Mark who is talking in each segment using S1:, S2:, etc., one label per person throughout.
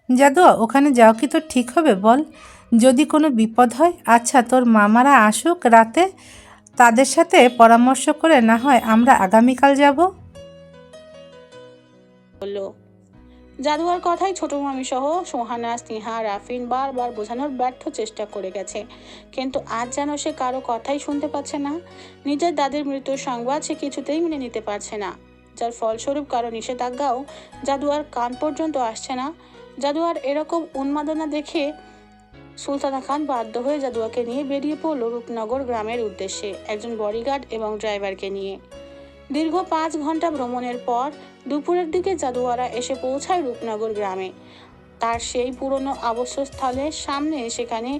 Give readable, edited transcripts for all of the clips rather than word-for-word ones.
S1: জাদুয়া, ওখানে যাও কি তোর ঠিক হবে বল? যদি কোনো বিপদ হয়? আচ্ছা, তোর মামারা আসুক রাতে, তাদের সাথে পরামর্শ করে না হয় আমরা আগামীকাল যাব।
S2: বললো। জাদুয়ার কথাই ছোট মামি সহ সোহানা, স্নেহা, রাফিন বারবার বোঝানোর ব্যর্থ চেষ্টা করে গেছে, কিন্তু আজ যেন সে কারো কথাই শুনতে পাচ্ছে না। নিজের দাদির মৃত্যুর সংবাদ সে কিছুতেই মেনে নিতে পারছে না, যার ফলস্বরূপ কারো নিষেধাজ্ঞাও জাদুয়ার কান পর্যন্ত আসছে না। জাদুয়ার এরকম উন্মাদনা দেখে সুলতানা খান বাধ্য হয়ে জাদুয়াকে নিয়ে বেরিয়ে পড়ল রূপনগর গ্রামের উদ্দেশ্যে, একজন বডিগার্ড এবং ড্রাইভারকে নিয়ে। দীর্ঘ 5 ঘন্টা ভ্রমণের পর দুপুরের দিকে জাদুয়ারা এসে পৌঁছায় রূপনগর গ্রামে। তার সেই পুরনো আবাসস্থলের সামনে, সেখানে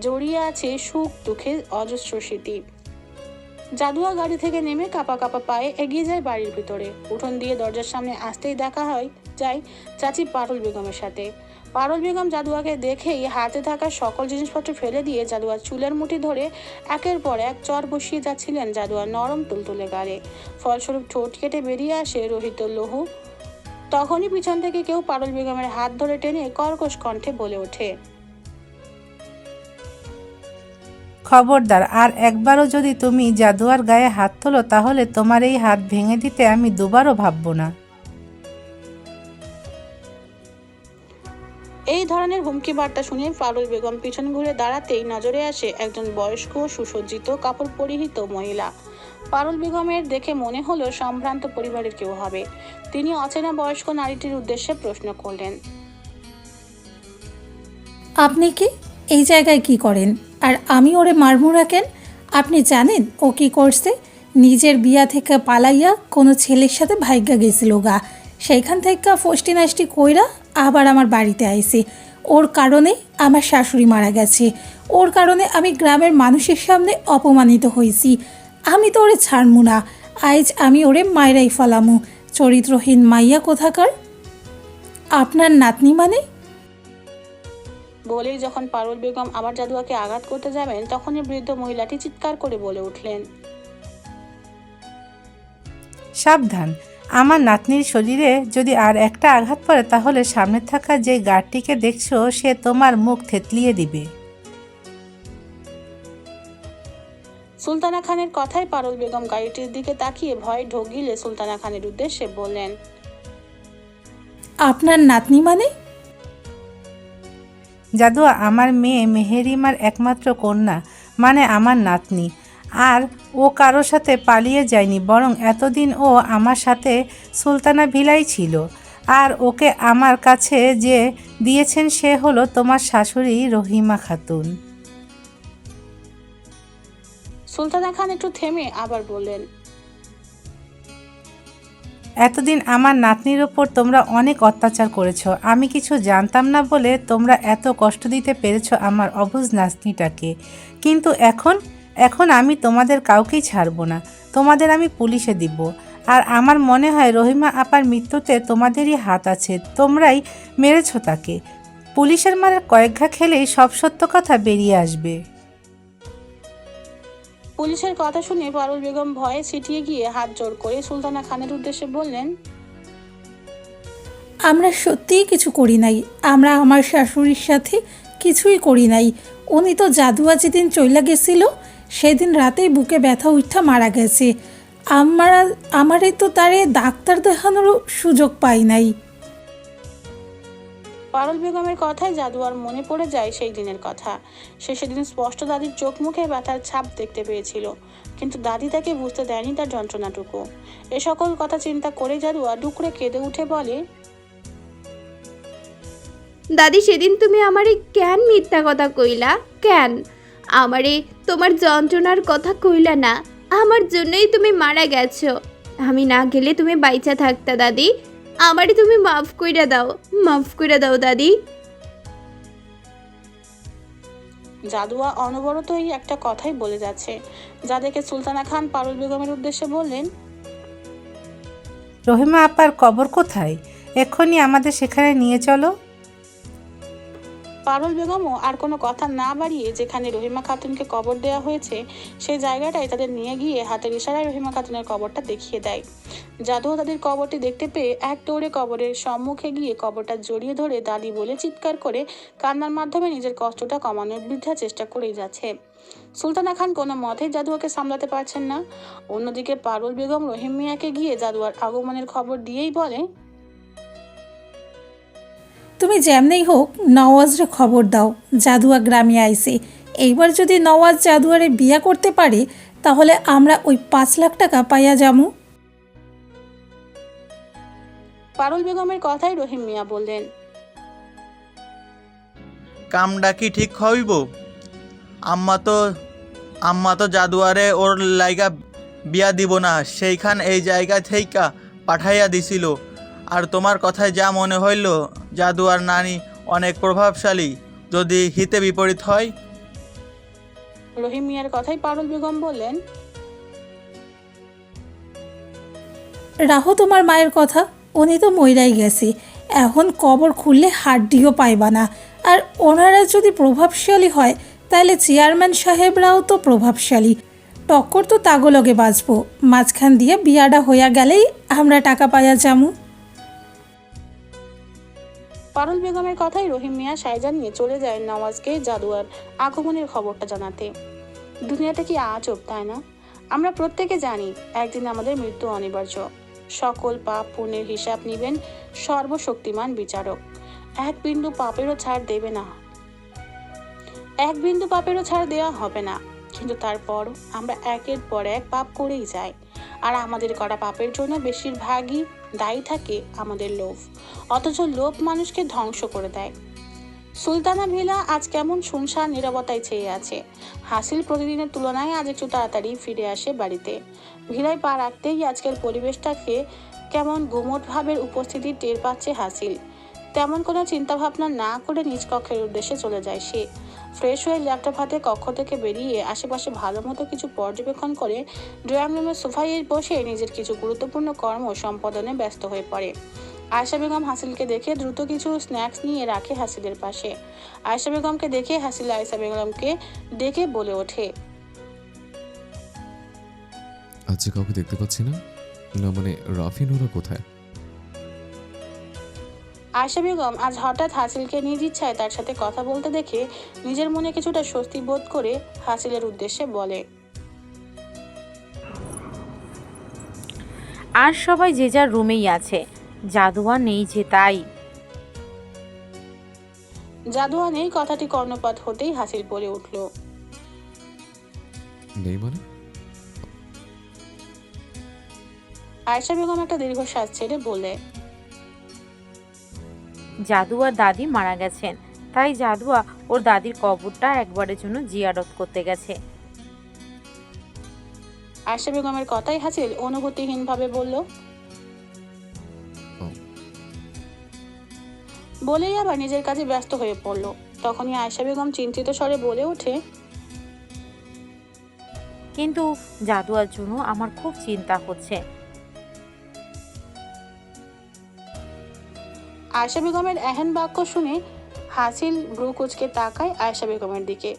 S2: জড়িয়ে আছে সুখ দুঃখের অজস্র স্মৃতি। জাদুয়া গাড়ি থেকে নেমে কাপা কাপা পায়ে এগিয়ে যায় বাড়ির ভিতরে। উঠোন দিয়ে দরজার সামনে আসতেই দেখা যায় চাচি পারুল বেগমের সাথে। পারুল বেগম জাদুয়াকে দেখেই হাতে থাকা সকল জিনিসপত্র ফেলে দিয়ে জাদুয়ার চুলের মুঠি ধরে একের পর এক চর বসিয়ে যাচ্ছিলেন জাদুয়ার নরম তুলতুলে গালে। ফলস্বরূপ ঠোঁট কেটে বেরিয়ে আসে রোহিত লহু। তখনই পিছন থেকে কেউ পারুল বেগমের হাত ধরে টেনে কর্কশ কণ্ঠে বলে ওঠে,
S1: খবরদার, আর একবারও যদি তুমি জাদুয়ার গায়ে হাত তোলো তাহলে তোমার এই হাত ভেঙে দিতে আমি দুবারও ভাবব না।
S2: এই ধরনের হুমকি বার্তা শুনে পারুল বেগম পিছন ঘুরে দাঁড়াতেই নজরে আসে একজন বয়স্ক সুসজ্জিত কাপড় পরিহিত মহিলা। পারুল বেগমের দেখে মনে হলো সম্ভ্রান্ত পরিবারের কেউ হবে। তিনি অচেনা বয়স্ক নারীটির উদ্দেশ্যে প্রশ্ন করলেন,
S3: আপনি কি এই জায়গায় কি করেন? আর আমি ওরে মারমু রাখেন? আপনি জানেন ও কি করছে? নিজের বিয়া থেকে পালাইয়া কোনো ছেলের সাথে ভাগ্যা গেছিল গা, সেইখান থেকে ফষ্টি নাষ্টি কইরা আবার আমার বাড়িতে আইছে। ওর কারণে আমার শাশুড়ি মারা গেছে, ওর কারণে আমি গ্রামের মানুষের সামনে অপমানিত হয়েছি। আমি তো ওরে ছাড়মু না, আজ আমি ওরে মাইরাই ফেলামু। চরিত্রহীন মাইয়া কোথাকার। আপনার নাতনি মানে?
S2: বলেই যখন পারুল বেগম আবার জাদুয়াকে আঘাত করতে যাবেন, তখনই বৃদ্ধ মহিলাটি চিৎকার করে বলে উঠলেন,
S1: সাবধান, আমার নাতনির শরীরে যদি আর একটা আঘাত পড়ে তাহলে সামনে থাকা যে গার্ডটিকে দেখছো সে তোমার মুখ থেতলিয়ে দিবে।
S2: সুলতানা খানের কথায় পারুল বেগম গাড়িটির দিকে তাকিয়ে ভয়ে ঢোক গিলে সুলতানা খানের উদ্দেশ্যে বললেন,
S3: আপনার নাতনি মানে?
S1: জাদুয়া আমার মেয়ে মেহেরিমার একমাত্র কন্যা, মানে আমার নাতনি। আর ও কারো সাথে পালিয়ে যায়নি, বরং এতদিন ও আমার সাথে সুলতানা ভিলাই ছিল। আর ওকে আমার কাছে যে দিয়েছেন সে হলো তোমার শাশুড়ি রহিমা খাতুন।
S2: সুলতানা খান একটু থেমে আবার বললেন,
S1: এতদিন আমার নাতনির ওপর তোমরা অনেক অত্যাচার করেছো, আমি কিছু জানতাম না বলে তোমরা এত কষ্ট দিতে পেরেছো আমার অবুঝ নাতনিটাকে। কিন্তু এখন আমি তোমাদের কাউকেই ছাড়বো না, তোমাদের আমি পুলিশে দিব। আর আমার মনে হয় রহিমা আপার মৃত্যুতে তোমাদেরই হাত আছে, তোমরাই মেরেছো তাকে। পুলিশের মারের কয়েক ঘা খেলেই সব সত্য কথা বেরিয়ে আসবে।
S2: পুলিশের কথা শুনে পারুল বেগম ভয়ে ছিটিয়ে গিয়ে হাত জোড় করে সুলতানা খানের উদ্দেশ্যে বললেন,
S3: আমরা সত্যিই কিছু করি নাই, আমরা আমার শাশুড়ির সাথে কিছুই করি নাই। উনি তো জাদুয়া যেদিন চইলা গেছিল সেদিন রাতেই বুকে ব্যথা উঠা মারা গেছে। আমারে তো তারে ডাক্তার দেখানোরও সুযোগ পাই নাই।
S2: পারুল বেগমের কথায় জাদুয়ার মনে পড়ে যায় সেই দিনের কথা। সে সেদিন স্পষ্ট দাদির চোখ মুখে ব্যথার ছাপ দেখতে পেয়েছিল, কিন্তু দাদি তাকে বুঝতে দেয়নি তার যন্ত্রণাটুকু। এ সকল কথা চিন্তা করে জাদুয়া ডুকরে কেঁদে উঠে বলে,
S4: দাদি, সেদিন তুমি আমারে কেন মিথ্যা কথা কইলা? কেন আমারে তোমার যন্ত্রণার কথা কইলা না? আমার জন্যই তুমি মারা গেছো। আমি না গেলে তুমি বাইচা থাকতা দাদি। আমারে তুমি মাফ কইরা দাও, মাফ কইরা দাও দাদি।
S2: জাদুয়া অনবরতই একটা কথাই বলে যাচ্ছে, যা দেখে সুলতানা খান পারুল বেগমের উদ্দেশ্যে বললেন,
S1: রহিমা আপার কবর কোথায়? এক্ষুনি আমাদের সেখানে নিয়ে চলো।
S2: পারুল বেগমও আর কোনো কথা না বাড়িয়ে যেখানে রহিমা খাতুনকে কবর দেওয়া হয়েছে সেই জায়গাটায় তাদের নিয়ে গিয়ে হাতের ইশারায় রহিমা খাতুনের কবরটা দেখিয়ে দেয়। জাদুও তাদের কবরটি দেখতে পেয়ে এক দৌড়ে কবরের সম্মুখে গিয়ে কবরটা জড়িয়ে ধরে দাদি বলে চিৎকার করে কান্নার মাধ্যমে নিজের কষ্টটা কমানোর বৃথা চেষ্টা করেই যাচ্ছে। সুলতানা খান কোনো মতেই জাদুয়াকে সামলাতে পারছেন না। অন্যদিকে পারুল বেগম রহিম মিয়াকে গিয়ে জাদুয়ার আগমনের খবর দিয়েই বলে,
S3: তুমি যেমনেই হোক নওয়াজরে খবর দাও, জাদুয়া গ্রামে আইছে। এইবার যদি নওয়াজ জাদুয়ারে বিয়া করতে পারে তাহলে আমরা ওই 5 লাখ টাকা পাইয়া যামু।
S2: পারুল বেগমের কথাই রহিম মিয়া বললেন,
S5: কামটা কি ঠিক হইব? আম্মা তো জাদুয়ারে ওর লাইগা বিয়া দিব না, সেইখান এই জায়গা থেইকা পাঠাইয়া দিছিল। আর তোমার কথায় যা মনে হইল জাদুয়ার নানি অনেক প্রভাবশালী, যদি হিতে বিপরীত হয়।
S2: রহিম মিয়ার কথাই পারুল বেগম বললেন,
S3: রাহো তোমার মায়ের কথা, উনি তো মইরাই গেছে, এখন কবর খুললে হাড্ডিও পাইবা না। আর ওনারা যদি প্রভাবশালী হয় তাহলে চেয়ারম্যান সাহেবরাও তো প্রভাবশালী, টক্কর তো তাগলগে বাঁচবো। মাঝখান দিয়ে বিয়াটা হইয়া গেলেই আমরা টাকা পাইয়া যামু।
S2: পারুল বেগমের কথাই রহিম মিয়া সাইজা নিয়ে চলে যায় নওয়াজকে জাদুয়ার আগমনের খবরটা জানাতে। দুনিয়াটা কি আজব, তাই না? আমরা প্রত্যেকে জানি একদিন আমাদের মৃত্যু অনিবার্য। সকল পাপ পুণ্যের হিসাব নিবেন সর্বশক্তিমান বিচারক। এক বিন্দু পাপেরও ছাড় দেওয়া হবে না। কিন্তু তারপর আমরা একের পর এক পাপ করেই যাই। আর আমাদের করা পাপের জন্য বেশিরভাগই দায়ী থাকে আমাদের লোভ। অথচ লোভ মানুষকে ধ্বংস করে দেয়। সুলতানা ভিলা আজ কেমন শুনশান নীরবতায় চেয়ে আছে। হাসিল প্রতিদিনের তুলনায় আজ একটু তাড়াতাড়ি ফিরে আসে বাড়িতে। ভিলায় পা রাখতেই আজকের পরিবেশটাকে কেমন গুমট ভাবের উপস্থিতি টের পাচ্ছে হাসিল। তেমন কোনো চিন্তাভাবনা না করে নিজ কক্ষের উদ্দেশ্যে চলে যায় সে। ফ্রেশ হয়ে ল্যাপটপ হাতে কক্ষ থেকে বেরিয়ে আশেপাশে ভালো মতো কিছু পর্যবেক্ষণ করে ড্রয়িং রুমের সোফায় বসে নিজের কিছু গুরুত্বপূর্ণ কর্ম সম্পাদনে ব্যস্ত হয়ে পড়ে। আয়েশা বেগম হাসিলকে দেখে দ্রুত কিছু স্ন্যাক্স নিয়ে রাখে হাসিলের পাশে। আয়েশা বেগমকে দেখে হাসিল আয়েশা বেগমকে ডেকে বলে ওঠে,
S6: আজকে কাউকে দেখতে পাচ্ছি না। না মানে রাফিন ওরা কোথায়?
S2: আয়েশা বেগম আজ হঠাৎ হাসিলকে নিজ ইচ্ছায় তার সাথে কথা বলতে দেখে নিজের মনে কিছুটা স্বস্তি বোধ করে হাসিলের উদ্দেশ্যে বলে,
S7: আর সবাই যে যার রুমেই আছে, জাদুয়া নেই যে তাই।
S2: জাদুয়া নেই কথাটি কর্ণপাত হতেই হাসিল বলে উঠল,
S6: নেই মানে?
S2: আয়েশা বেগম একটা দীর্ঘশ্বাস ছেড়ে বলে,
S7: জাদুয়ার দাদি মারা গেছেন, তাই জাদুয়া ওর দাদির কবরটা একবারের জন্য জিয়ারত করতে গেছে।
S2: আয়েশা বেগমের কথাই হাসিল অনুভূতিহীন ভাবে বলল, বলেই আবার নিজের কাজে ব্যস্ত হয়ে পড়ল। তখনই আয়েশা বেগম চিন্তিত স্বরে বলে ওঠে,
S7: কিন্তু জাদুয়ার জন্য আমার খুব চিন্তা হচ্ছে।
S2: আয়েশা বেগমের এহেন বাক্য শুনে হাসিল ভ্রু কুঁচকে তাকায় আয়েশা বেগমের দিকে।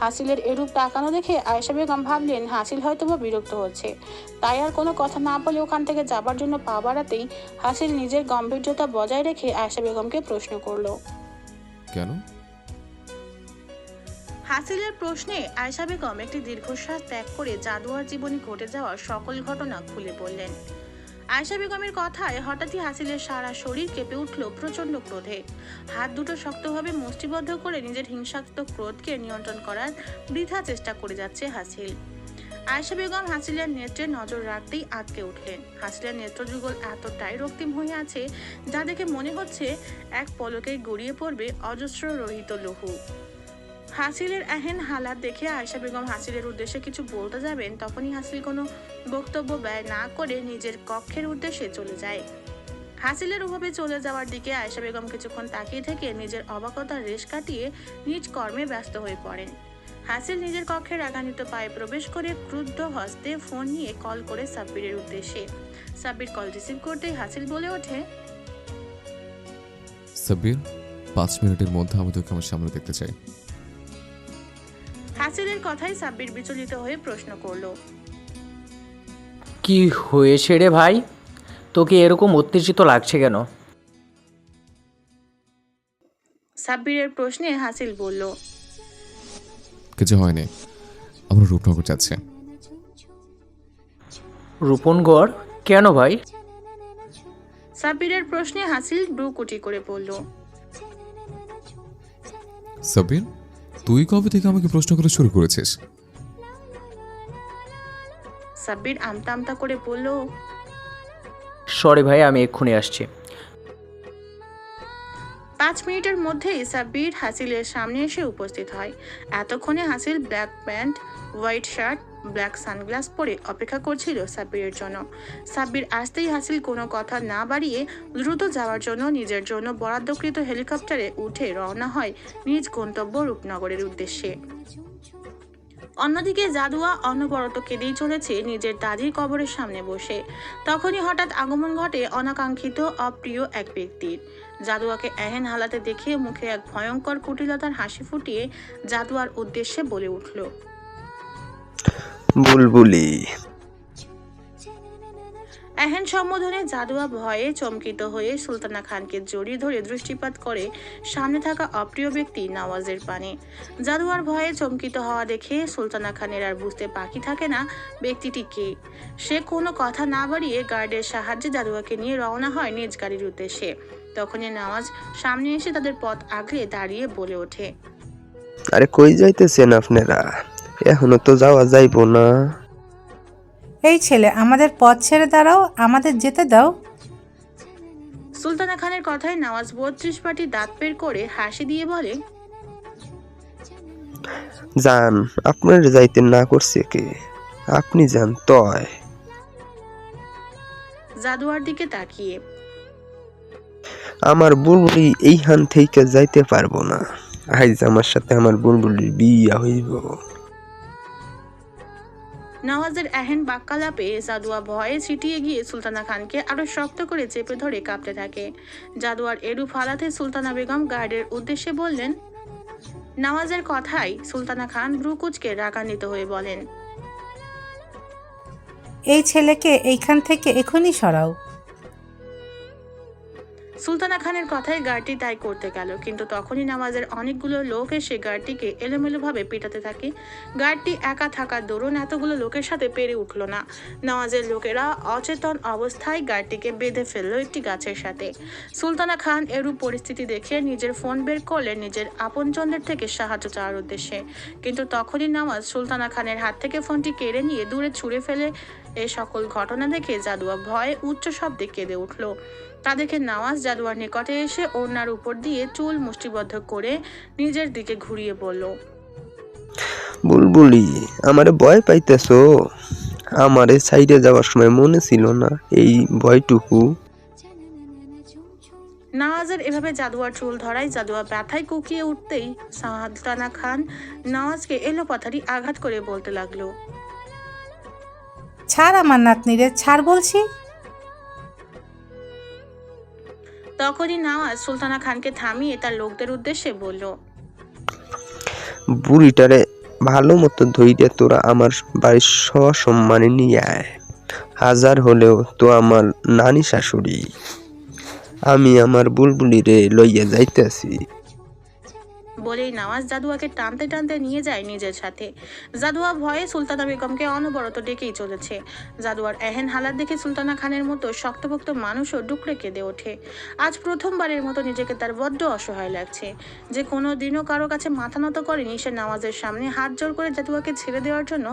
S2: হাসিলের এরূপ তাকানো দেখে আয়েশা বেগম ভাবলেন হাসিল হয়তো বা বিরক্ত হচ্ছে, তাই আর কোনো কথা না বলে ওখান থেকে যাবার জন্য পা বাড়াতেই হাসিল নিজের গম্ভীর্যতা বজায় রেখে আয়েশা বেগমকে প্রশ্ন করলো,
S6: কেন?
S2: হাসিলের প্রশ্নে আয়েশা বেগম একটি দীর্ঘশ্বাস ত্যাগ করে জাদুয়ার জীবনে ঘটে যাওয়া সকল ঘটনা খুলে বললেন। আয়েশা বেগমের কথায় হঠাৎই হাসিলের সারা শরীর কেঁপে উঠল প্রচন্ড ক্রোধে। হাত দুটো শক্তভাবে মুষ্টিবদ্ধ করে নিজের হিংসাত্মক ক্রোধকে নিয়ন্ত্রণ করার বৃথা চেষ্টা করে যাচ্ছে হাসিল। আয়েশা বেগম হাসিলের নেত্রে নজর রাখতেই আটকে উঠলেন। হাসিলের নেত্রযুগল এতটাই রক্তিম হয়ে আছে যা দেখে মনে হচ্ছে এক পলকেই গড়িয়ে পড়বে অজস্র রহিত লহু। হাসিলের এহেন হালাত দেখে আয়েশা বেগম হাসিলের উদ্দেশ্যে কিছু বলতে যাবেন, তখনই হাসিল কোনো বক্তব্য ব্যয় না করে নিজের কক্ষের উদ্দেশ্যে চলে যায়। হাসিলের ওভাবে চলে যাওয়ার দিকে আয়েশা বেগম কিছুক্ষণ তাকিয়ে থেকে নিজের অবাকতার রেশ কাটিয়ে নিজ কর্মে ব্যস্ত হয়ে পড়েন। হাসিল নিজের কক্ষে রাগান্বিত পায়ে প্রবেশ করে ক্রুদ্ধ হস্তে ফোন নিয়ে কল করে সাব্বিরের উদ্দেশ্যে। সাব্বির কল রিসিভ করতেই হাসিল বলে ওঠে,
S6: সাব্বির, 5 মিনিটের মধ্যে আমি তোকে আমার সামনে দেখতে চাই।
S2: হাসিলের কথায় সাব্বির বিচলিত হয়ে প্রশ্ন করলো।
S8: কি হয়েছে রে ভাই, তোকে এরকম উত্তেজিত লাগছে কেন?
S2: সাব্বিরের প্রশ্নে হাসিল বলল,
S6: কিছু হয়নি, আমরা রূপনগর যাচ্ছি।
S8: রূপনগড় কেন ভাই?
S2: সাব্বিরের প্রশ্নে হাসিল ব্রুকুটি করে বলল,
S6: সাবির, তুই কবে থেকে আমাকে প্রশ্ন করা শুরু করেছিস?
S2: সাব্বির আমতা আমতা করে বলল,
S8: সরি ভাই, আমি এক্ষুনি আসছি।
S2: 5 মিনিটের মধ্যেই সাব্বির হাসিলের সামনে এসে উপস্থিত হয়। এতক্ষণে হাসিল black pant, white shirt, black sunglass পরে অপেক্ষা করছিল সাব্বিরের জন্য। সাব্বির আসতেই হাসিল কোনো কথা না বাড়িয়ে দ্রুত যাওয়ার জন্য নিজের জন্য বরাদ্দকৃত হেলিকপ্টারে উঠে রওনা হয় নিজ গন্তব্য রূপনগরের উদ্দেশ্যে। অন্যদিকে জাদুয়া অনবরত কেঁদেই চলেছে নিজের দাদির কবরের সামনে বসে। তখনই হঠাৎ আগমন ঘটে অনাকাঙ্ক্ষিত অপ্রিয় এক ব্যক্তির। জাদুয়াকে এহেন হালাতে দেখে মুখে এক ভয়ঙ্কর কুটিলতার হাসি ফুটিয়ে জাদুয়ার উদ্দেশ্যে বলে উঠল,
S9: বুলবুলি।
S2: এহেন সম্বোধনে জাদুয়া ভয়ে চমকিত হয়ে সুলতানা খানকে জড়িয়ে ধরে দৃষ্টিপাত করে সামনে থাকা অপ্রিয় ব্যক্তি নওয়াজের পানে। জাদুয়ার ভয়ে চমকিত হওয়া দেখে সুলতানা খানের আর বুঝতে বাকি থাকে না ব্যক্তিটি কে। সে কোনো কথা না বাড়িয়ে গার্ডের সাহায্যে জাদুয়াকে নিয়ে রওনা হয় নিজ গাড়ির উদ্দেশ্যে। তখনই নওয়াজ সামনে এসে তাদের পথ আগলে দাঁড়িয়ে বলে ওঠে,
S9: আরে কই যাইতেছেন আপনারা? এখনো তো যাওয়া যাইবো না।
S1: এই ছেলে, আমাদের পথ ছেড়ে দাঁড়াও, আমাদের যেতে দাও।
S2: সুলতানা খানের কথায় নওয়াজ 32 পাটি দাঁত বের করে হাসি দিয়ে বলে,
S9: যান, আপনার যাইতে না করছে কে? আপনি যান তয়।
S2: জাদুয়ার দিকে তাকিয়ে,
S9: আমার বুলবুলি এইখান থেকে যাইতে পারবো না। আইজ আমার সাথে আমার বুলবুলির বিয়া হইব।
S2: নওয়াজের এহেন বাক্যালাপে জাদুয়া ভয়ে ছিটিয়ে গিয়ে সুলতানা খানকে আরো শক্ত করে চেপে ধরে কাঁপতে থাকে। জাদুয়ার এরূপ হালাতে সুলতানা বেগম গার্ডের উদ্দেশ্যে বললেন। নওয়াজের কথায় সুলতানা খান ভ্রুকুচকে রাগান্বিত হয়ে বলেন,
S1: এই ছেলেকে এইখান থেকে এখনই সরাও।
S2: সুলতানা খানের কথায় গার্ডটি তাই করতে গেল, কিন্তু তখনই নওয়াজের অনেকগুলো লোক এসে গার্ডটিকে এলোমেলোভাবে পিটাতে থাকে। গার্ডটি একা থাকার দরুন এতগুলো লোকের সাথে পেরে উঠল না। নওয়াজের লোকেরা অচেতন অবস্থায় গার্ডটিকে বেঁধে ফেললো একটি গাছের সাথে। সুলতানা খান এরূপ পরিস্থিতি দেখে নিজের ফোন বের করলেন নিজের আপনজনদের থেকে সাহায্য চাওয়ার উদ্দেশ্যে, কিন্তু তখনই নওয়াজ সুলতানা খানের হাত থেকে ফোনটি কেড়ে নিয়ে দূরে ছুঁড়ে ফেলে। এই সকল ঘটনা দেখে জাদুয়া ভয়ে উচ্চ শব্দে কেঁদে উঠল। তাদেরকে নওয়াজ জাদুয়ার নিকটে এসে ওড়নার উপর দিয়ে চুল মুষ্টিবদ্ধ করে নিজের দিকে ঘুরিয়ে বলল,
S9: বুলবুলি, আমারে ভয় পাইতেছো? আমারে সাইডে যাওয়ার সময় মনে ছিল না এই ভয়টুকু?
S2: নওয়াজের এভাবে জাদুয়ার চুল ধরায় জাদুয়া ব্যথায় কুকিয়ে উঠতেই সুলতানা খান নওয়াজকে এলোপাথারি আঘাত করে বলতে লাগলো,
S1: ছাড় আমার নাতনিরে, ছাড় বলছি।
S2: তখনই নওয়াজ সুলতানা খানকে থামিয়ে তার লোকদের উদ্দেশ্যে বলল,
S9: বুড়িটারে ভালো মতো ধইরে তোরা আমার বাড়ির সসম্মানে নিয়ে আয়। হাজার হলেও তো আমার নানি শাশুড়ি। আমি আমার বুলবুলিরে লইয়া যাইতেছি।
S2: বলেই নওয়াজ জাদুয়াকে টানতে টানতে নিয়ে যায় নিজের সাথে। জাদুয়া ভয়ে সুলতানা বেগমকে অনবরত ডেকেই চলেছে। জাদুয়ার এহেন হালাত দেখে সুলতানা খানের মতো শক্তপোক্ত মানুষও ডুকরে কেঁদে ওঠে। আজ প্রথমবারের মতো নিজেকে তার বড্ড অসহায় লাগছে। যে কোনো দিনও কারো কাছে মাথা নত করেনি, সে নওয়াজের সামনে হাত জোর করে জাদুয়াকে ছেড়ে দেওয়ার জন্য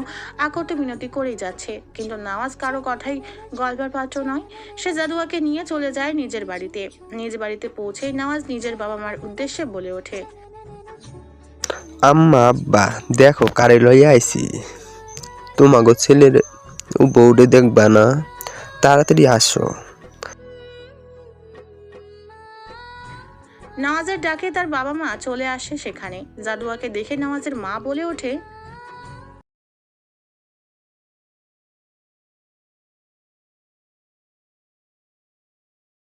S2: আকট মিনতি করেই যাচ্ছে। কিন্তু নওয়াজ কারো কথাই গল্পের পাত্র নয়। সে জাদুয়াকে নিয়ে চলে যায় নিজের বাড়িতে। নিজ বাড়িতে পৌঁছেই নওয়াজ নিজের বাবা মার উদ্দেশ্যে বলে ওঠে,
S9: আম্মা, আব্বা, দেখো কারে লইয়া আইছি। তোমাগো ছেলের বউরে দেখবা না? তাড়াতাড়ি আসো।
S2: নওয়াজের ডাকে তার বাবা মা চলে আসে সেখানে। জাদুয়াকে দেখে নওয়াজের মা বলে ওঠে,